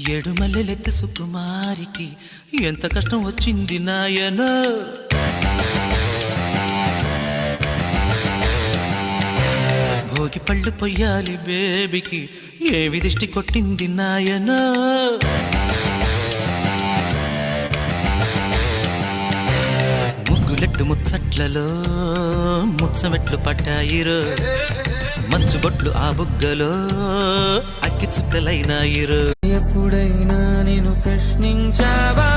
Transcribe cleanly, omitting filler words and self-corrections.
ఏడుమల్లెలెత్తి సుకుమారికి ఎంత కష్టం వచ్చింది నాయనో. భోగి పళ్ళు పొయ్యాలి బేబీకి ఏవి దిష్టి కొట్టింది నాయనో. ముగ్గులెట్టు ముచ్చట్లలో ముచ్చమెట్లు పట్టాయిరో. మంచుగొట్లు ఆ బుగ్గలో అగ్గి చుక్కలైనాయిరో. ఎప్పుడైనా నేను ప్రశ్నించావా?